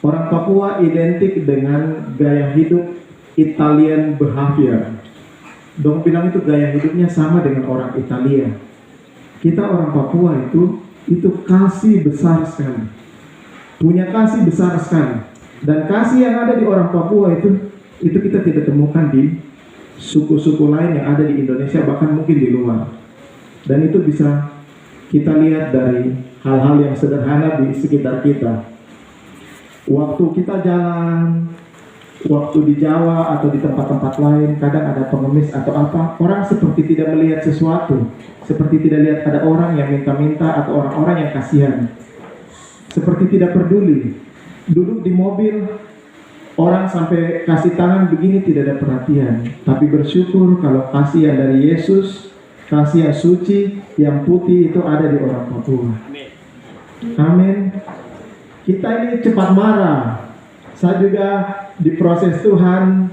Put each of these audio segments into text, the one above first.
Orang Papua identik dengan gaya hidup Italian behavior. Dong bilang itu gaya hidupnya sama dengan orang Italia. Kita orang Papua itu kasih besar sekali. Punya kasih besar sekali. Dan kasih yang ada di orang Papua itu kita tidak temukan di suku-suku lain yang ada di Indonesia, bahkan mungkin di luar. Dan itu bisa kita lihat dari hal-hal yang sederhana di sekitar kita. Waktu kita jalan, waktu di Jawa atau di tempat-tempat lain, kadang ada pengemis atau apa, orang seperti tidak melihat sesuatu, seperti tidak lihat ada orang yang minta-minta atau orang-orang yang kasihan, seperti tidak peduli. Duduk di mobil, orang sampai kasih tangan begini tidak ada perhatian, tapi bersyukur kalau kasih yang dari Yesus, kasih yang suci, yang putih itu ada di orang Papua. Amin. Kita ini cepat marah. Saya juga diproses Tuhan,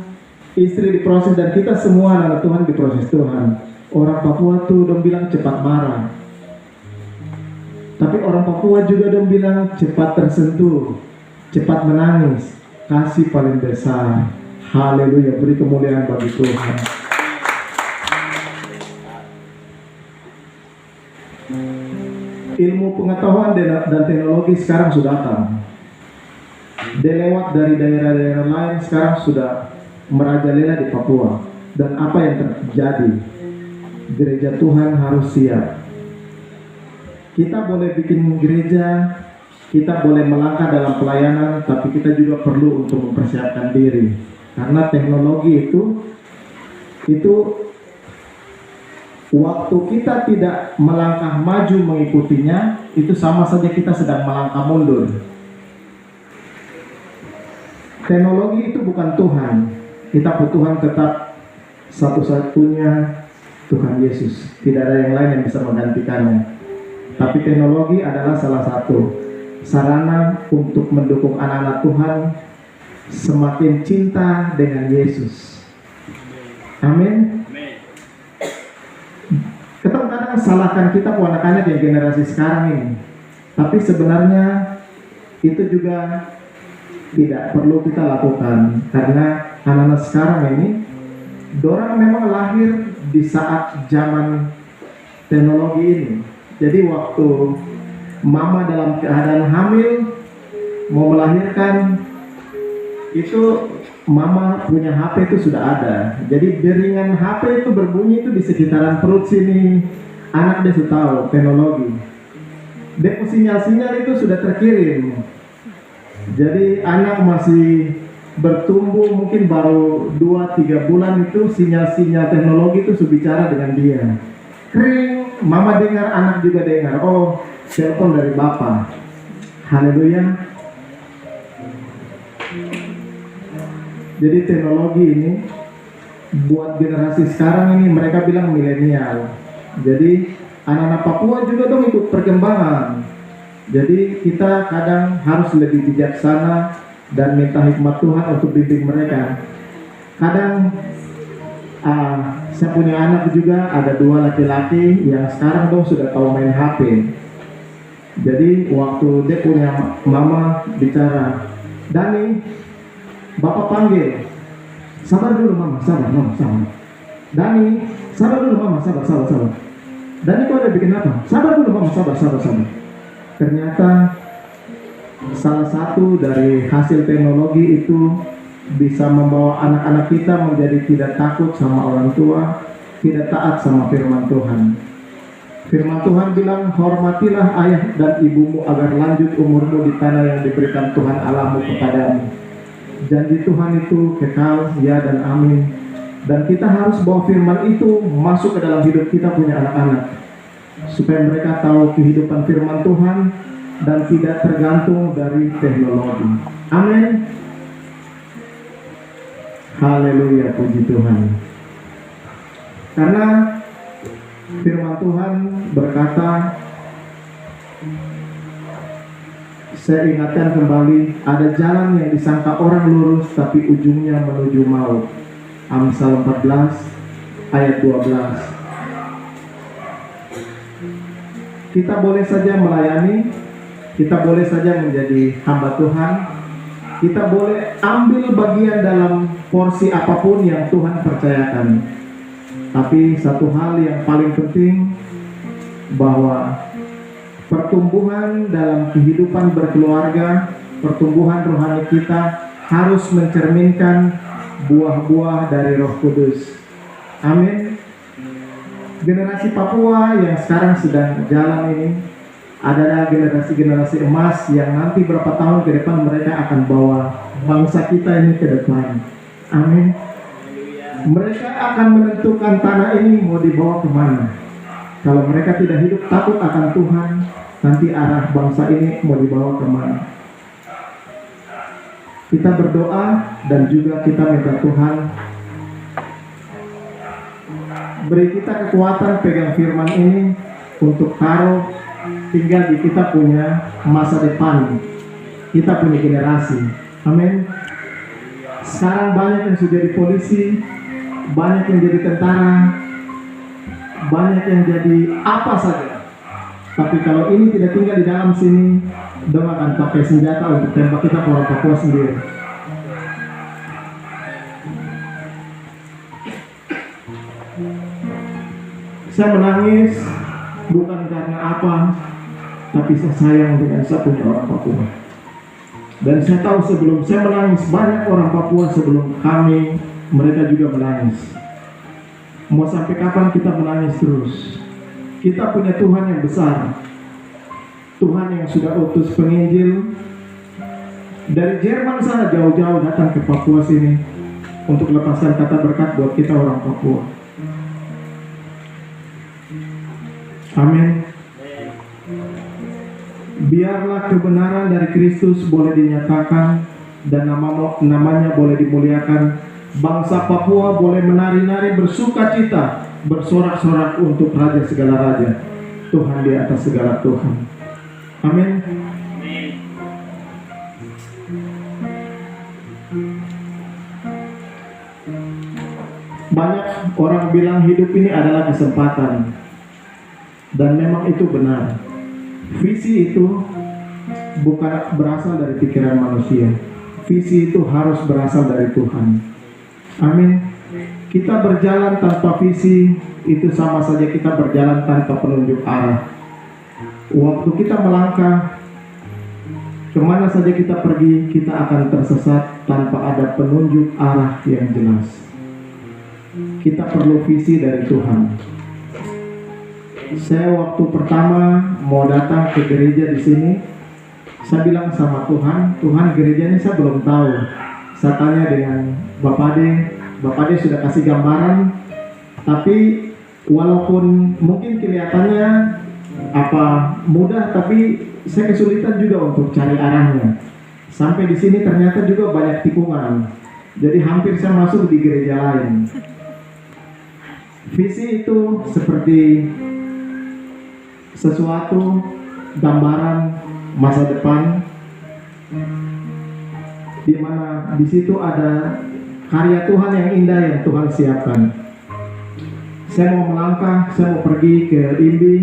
istri diproses, dan kita semua anak Tuhan diproses Tuhan. Orang Papua tuh dong bilang cepat marah. Tapi orang Papua juga dong bilang cepat tersentuh, cepat menangis. Kasih paling besar. Haleluya, beri kemuliaan bagi Tuhan. Ilmu pengetahuan dan teknologi sekarang sudah datang. Dia lewat dari daerah-daerah lain, sekarang sudah merajalela di Papua. Dan apa yang terjadi? Gereja Tuhan harus siap. Kita boleh bikin gereja, kita boleh melangkah dalam pelayanan, tapi kita juga perlu untuk mempersiapkan diri. Karena teknologi itu waktu kita tidak melangkah maju mengikutinya, itu sama saja kita sedang melangkah mundur. Teknologi itu bukan Tuhan. Kita Tuhan tetap satu-satunya Tuhan Yesus. Tidak ada yang lain yang bisa menggantikannya. Tapi teknologi adalah salah satu sarana untuk mendukung anak-anak Tuhan semakin cinta dengan Yesus. Amin. Kadang-kadang salahkan kita anak-anak yang generasi sekarang ini. Tapi sebenarnya itu juga tidak perlu kita lakukan, karena anak-anak sekarang ini dorang memang lahir di saat zaman teknologi ini. Jadi waktu mama dalam keadaan hamil mau melahirkan, itu mama punya HP itu sudah ada. Jadi jaringan HP itu berbunyi itu di sekitaran perut sini. Anak dia sudah tahu teknologi. Dia sinyal-sinyal itu sudah terkirim. Jadi anak masih bertumbuh mungkin baru 2-3 bulan, itu sinyal-sinyal teknologi itu sudah bicara dengan dia. Kering, mama dengar, anak juga dengar. Oh, telepon dari bapak. Haleluya. Jadi teknologi ini buat generasi sekarang ini, mereka bilang milenial. Jadi anak-anak Papua juga dong ikut perkembangan. Jadi kita kadang harus lebih bijaksana dan minta hikmat Tuhan untuk bimbing mereka. Kadang saya punya anak juga, ada 2 laki-laki yang sekarang dong sudah tahu main HP. Jadi waktu dia punya mama bicara, Dani, bapak panggil. Sabar dulu mama, sabar. Dani, sabar dulu mama, sabar. Dani kau ada bikin apa? Sabar dulu mama, sabar. Ternyata salah satu dari hasil teknologi itu bisa membawa anak-anak kita menjadi tidak takut sama orang tua, tidak taat sama firman Tuhan. Firman Tuhan bilang, hormatilah ayah dan ibumu agar lanjut umurmu di tanah yang diberikan Tuhan Allahmu kepadamu. Janji Tuhan itu kekal, ya dan amin. Dan kita harus bawa firman itu masuk ke dalam hidup kita punya anak-anak, supaya mereka tahu kehidupan firman Tuhan dan tidak tergantung dari teknologi. Amin. Haleluya, puji Tuhan. Karena firman Tuhan berkata, saya ingatkan kembali, ada jalan yang disangka orang lurus tapi ujungnya menuju maut. Amsal 14 ayat 12. Kita boleh saja melayani, kita boleh saja menjadi hamba Tuhan, Kita boleh ambil bagian dalam porsi apapun yang Tuhan percayakan. Tapi satu hal yang paling penting, bahwa pertumbuhan dalam kehidupan berkeluarga, pertumbuhan rohani kita harus mencerminkan buah-buah dari Roh Kudus. Amin. Generasi Papua yang sekarang sedang jalan ini adalah generasi-generasi emas yang nanti berapa tahun ke depan mereka akan bawa bangsa kita ini ke depan. Amin. Mereka akan menentukan tanah ini mau dibawa kemana. Kalau mereka tidak hidup takut akan Tuhan, nanti arah bangsa ini mau dibawa kemana. Kita berdoa dan juga kita minta Tuhan beri kita kekuatan pegang firman ini untuk taruh tinggal di kita punya masa depan, kita punya generasi. Amin. Sekarang banyak yang sudah jadi polisi, banyak yang jadi tentara, banyak yang jadi apa saja. Tapi kalau ini tidak tinggal di dalam sini, dong akan pakai senjata untuk tembak kita ke orang Papua sendiri. Saya menangis bukan karena apa, tapi saya sayang dengan satunya orang Papua. Dan saya tahu sebelum saya menangis, banyak orang Papua sebelum kami, mereka juga menangis. Mau sampai kapan kita menangis terus? Kita punya Tuhan yang besar, Tuhan yang sudah utus penginjil dari Jerman sana jauh-jauh datang ke Papua sini untuk lepaskan kata berkat buat kita orang Papua. Amin. Biarlah kebenaran dari Kristus boleh dinyatakan dan namanya boleh dimuliakan. Bangsa Papua boleh menari-nari bersuka cita, bersorak-sorak untuk Raja segala Raja, Tuhan di atas segala Tuhan. Amin. Banyak orang bilang hidup ini adalah kesempatan, dan memang itu benar. Visi itu bukan berasal dari pikiran manusia. Visi itu harus berasal dari Tuhan. Amin. Kita berjalan tanpa visi itu sama saja kita berjalan tanpa penunjuk arah. Waktu kita melangkah kemana saja kita pergi, kita akan tersesat tanpa ada penunjuk arah yang jelas. Kita perlu visi dari Tuhan. Saya waktu pertama mau datang ke gereja di sini, saya bilang sama Tuhan, Tuhan gereja ini saya belum tahu. Saya tanya dengan Bapak Ade sudah kasih gambaran, tapi walaupun mungkin kelihatannya mudah, tapi saya kesulitan juga untuk cari arahnya. Sampai di sini ternyata juga banyak tikungan, jadi hampir saya masuk di gereja lain. Visi itu seperti sesuatu gambaran masa depan, di mana di situ ada karya Tuhan yang indah yang Tuhan siapkan. Saya mau melangkah, saya mau pergi ke Imbi,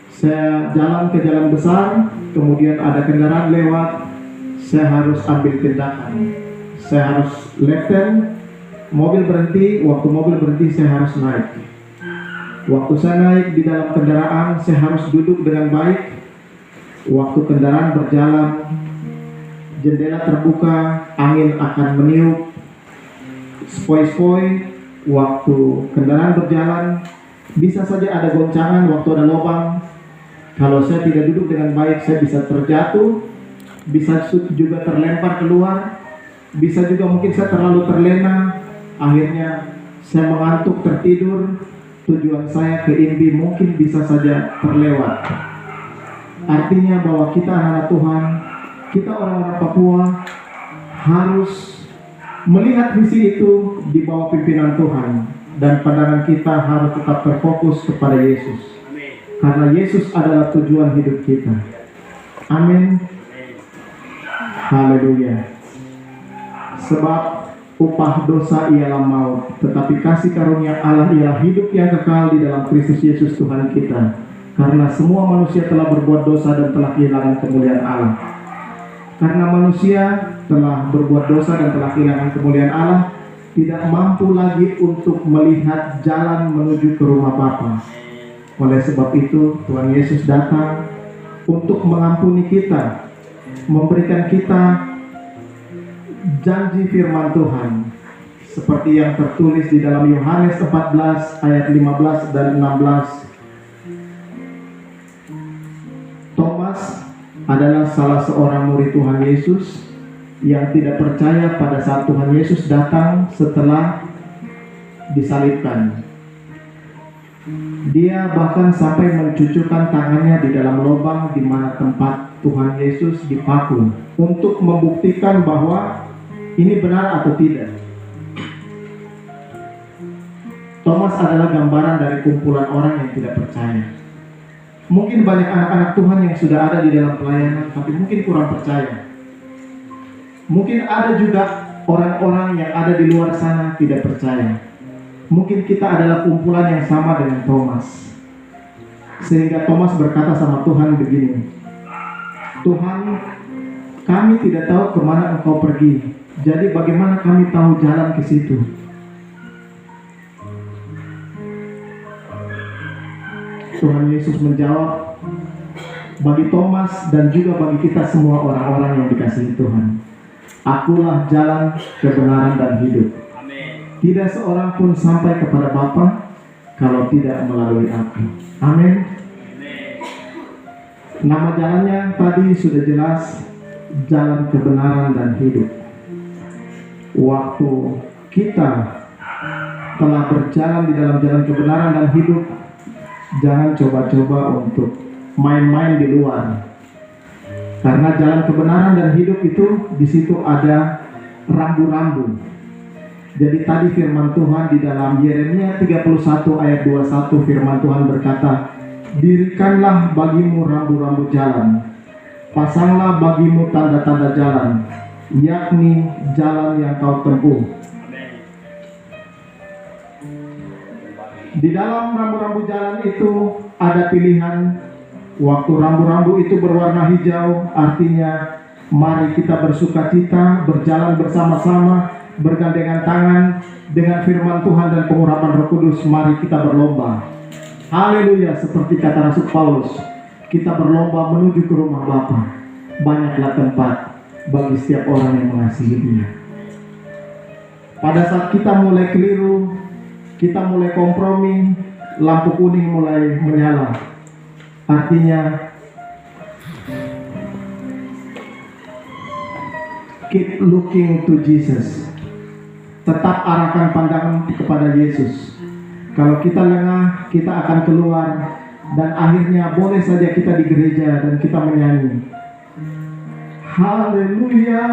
saya jalan ke jalan besar, kemudian ada kendaraan lewat, saya harus ambil tindakan. Saya harus left turn, mobil berhenti, waktu mobil berhenti saya harus naik. Waktu saya naik di dalam kendaraan, saya harus duduk dengan baik. Waktu kendaraan berjalan, jendela terbuka, angin akan meniup, spoi-spoi. Waktu kendaraan berjalan, bisa saja ada goncangan waktu ada lubang. Kalau saya tidak duduk dengan baik, saya bisa terjatuh, bisa juga terlempar keluar, bisa juga mungkin saya terlalu terlena, akhirnya saya mengantuk tertidur, tujuan saya ke Imbi mungkin bisa saja terlewat. Artinya bahwa kita anak-anak Tuhan, kita orang-orang Papua harus melihat visi itu di bawah pimpinan Tuhan, dan pandangan kita harus tetap terfokus kepada Yesus, karena Yesus adalah tujuan hidup kita. Amin. Haleluya. Sebab upah dosa ialah maut, tetapi kasih karunia Allah ialah hidup yang kekal di dalam Kristus Yesus Tuhan kita. Karena semua manusia telah berbuat dosa dan telah kehilangan kemuliaan Allah. Karena manusia telah berbuat dosa dan telah kehilangan kemuliaan Allah, tidak mampu lagi untuk melihat jalan menuju ke rumah Bapa. Oleh sebab itu, Tuhan Yesus datang untuk mengampuni kita, memberikan kita janji firman Tuhan, seperti yang tertulis di dalam Yohanes 14 ayat 15 dan 16. Thomas adalah salah seorang murid Tuhan Yesus yang tidak percaya pada saat Tuhan Yesus datang setelah disalibkan. Dia bahkan sampai mencucukkan tangannya di dalam lubang di mana tempat Tuhan Yesus dipaku untuk membuktikan bahwa ini benar atau tidak. Thomas adalah gambaran dari kumpulan orang yang tidak percaya. Mungkin banyak anak-anak Tuhan yang sudah ada di dalam pelayanan, tapi mungkin kurang percaya. Mungkin ada juga orang-orang yang ada di luar sana tidak percaya. Mungkin kita adalah kumpulan yang sama dengan Thomas. Sehingga Thomas berkata sama Tuhan begini, Tuhan, kami tidak tahu kemana Engkau pergi. Jadi bagaimana kami tahu jalan ke situ? Tuhan Yesus menjawab, bagi Thomas dan juga bagi kita semua orang-orang yang dikasihi Tuhan, Akulah jalan, kebenaran, dan hidup. Tidak seorang pun sampai kepada Bapa kalau tidak melalui Aku. Amin. Nama jalannya tadi sudah jelas, jalan kebenaran dan hidup. Waktu kita telah berjalan di dalam jalan kebenaran dan hidup, jangan coba-coba untuk main-main di luar. Karena jalan kebenaran dan hidup itu di situ ada rambu-rambu. Jadi tadi firman Tuhan di dalam Yeremia 31 ayat 21, firman Tuhan berkata, dirikanlah bagimu rambu-rambu jalan, pasanglah bagimu tanda-tanda jalan, yakni jalan yang kau tempuh. Di dalam rambu-rambu jalan itu ada pilihan. Waktu rambu-rambu itu berwarna hijau, artinya mari kita bersukacita, berjalan bersama-sama, bergandengan tangan dengan firman Tuhan dan pengurapan Roh Kudus. Mari kita berlomba. Haleluya, seperti kata Rasul Paulus, kita berlomba menuju ke rumah Bapa. Banyaklah tempat bagi setiap orang yang mengasihi Dia. Pada saat kita mulai keliru, kita mulai kompromi, lampu kuning mulai menyala. Artinya, keep looking to Jesus. Tetap arahkan pandangan kepada Yesus. Kalau kita lengah, kita akan keluar, dan akhirnya boleh saja kita di gereja dan kita menyanyi, haleluya,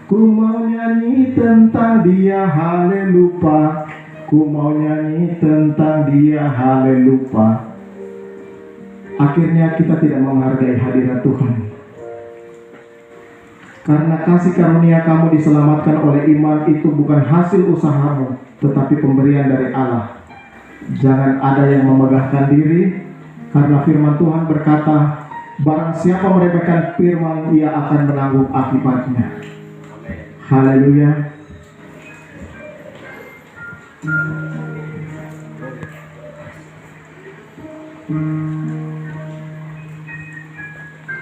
ku mau nyanyi tentang Dia, haleluya. Ku mau nyanyi tentang Dia, haleluya. Akhirnya kita tidak menghargai hadirat Tuhan. Karena kasih karunia kamu diselamatkan oleh iman itu bukan hasil usahamu, tetapi pemberian dari Allah. Jangan ada yang memegahkan diri, karena firman Tuhan berkata, barang siapa meremehkan firman, ia akan menanggung akibatnya. Haleluya.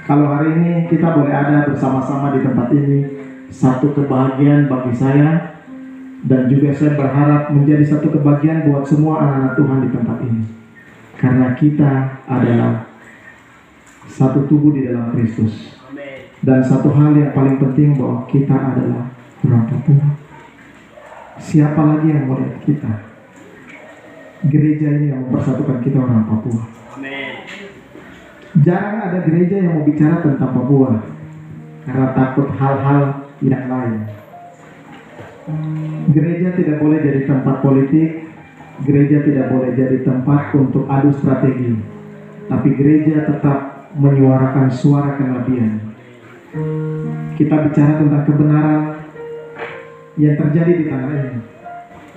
Kalau hari ini kita boleh ada bersama-sama di tempat ini, satu kebahagiaan bagi saya, dan juga saya berharap menjadi satu kebahagiaan buat semua anak-anak Tuhan di tempat ini. Karena kita adalah satu tubuh di dalam Kristus. Dan satu hal yang paling penting, bahwa kita adalah orang Papua. Siapa lagi yang mau lihat kita? Gereja ini yang mempersatukan kita orang Papua. Jarang ada gereja yang mau bicara tentang Papua karena takut hal-hal yang lain. Gereja tidak boleh jadi tempat politik, gereja tidak boleh jadi tempat untuk adu strategi, tapi gereja tetap menyuarakan suara kenabian. Kita bicara tentang kebenaran yang terjadi di tanah ini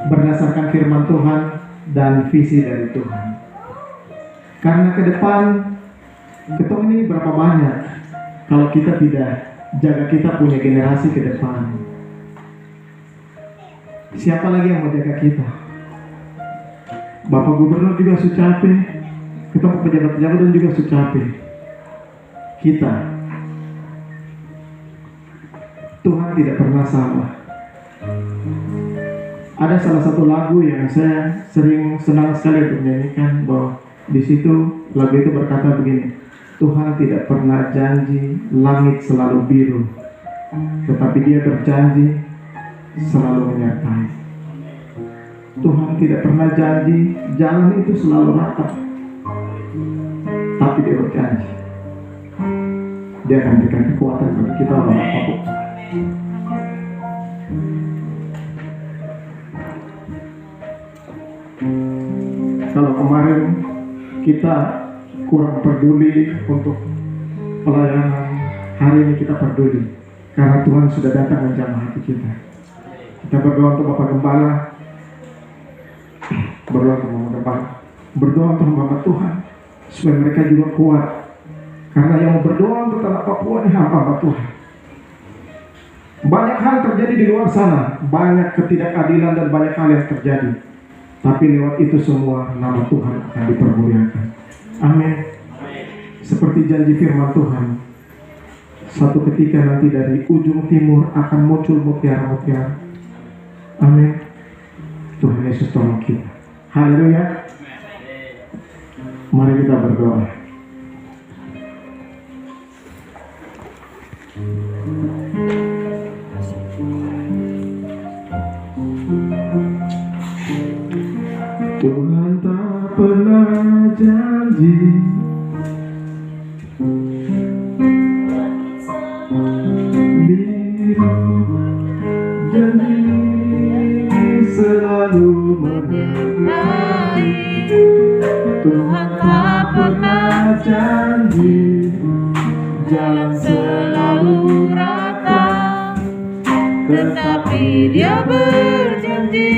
berdasarkan firman Tuhan dan visi dari Tuhan. Karena ke depan, ketemu ini berapa banyak kalau kita tidak jaga kita punya generasi ke depan. Siapa lagi yang mau jaga kita? Bapak Gubernur juga sudah capek, ketemu pejabat-pejabat dan juga sudah capek. Kita, Tuhan tidak pernah salah. Ada salah satu lagu yang saya sering senang sekali untuk menyanyikan, bahwa di situ lagu itu berkata begini: Tuhan tidak pernah janji langit selalu biru, tetapi Dia berjanji selalu menyertai. Tuhan tidak pernah janji jalan itu selalu rata, tapi Dia berjanji Dia akan berikan kekuatan bagi kita orang apapun. Kalau kemarin kita kurang peduli untuk pelayanan, hari ini kita peduli karena Tuhan sudah datang menjamah hati kita. Kita berdoa untuk Bapak Gembala, berdoa untuk Mama Gembala, berdoa untuk hamba Tuhan supaya mereka juga kuat, karena yang berdoa untuk tanah Papua ini hamba Tuhan. Banyak hal terjadi di luar sana, banyak ketidakadilan dan banyak hal yang terjadi, tapi lewat itu semua nama Tuhan akan dipermuliakan. Amin. Seperti janji firman Tuhan, satu ketika nanti dari ujung timur akan muncul mutiara-mutiara. Amin. Tuhan Yesus tolong kita. Haleluya. Mari kita berdoa. Tuhan tak pernah janji biru, janji selalu menyertai. Tuhan tak pernah janji jalan selalu rata, tetapi Dia berjanji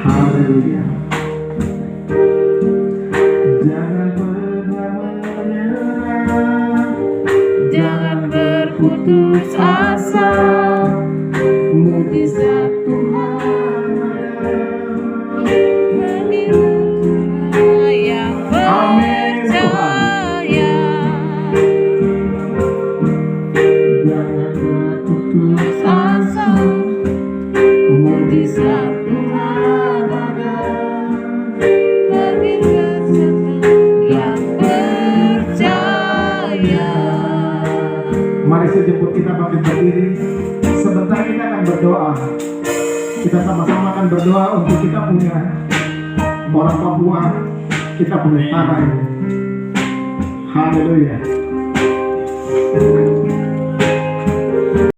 haleluya. Jangan pernah menyerah, jangan berputus asa. mujizat Tuhan ada. Yang Amin, percaya, Jangan berputus asa, mujizat Tuhan ada. bagi yang percaya. Mari sejemput kita bangkit berdiri. Sebentar kita akan berdoa. Kita sama-sama akan berdoa untuk kita punya orang Papua, kita punya tanah ini. Haleluya.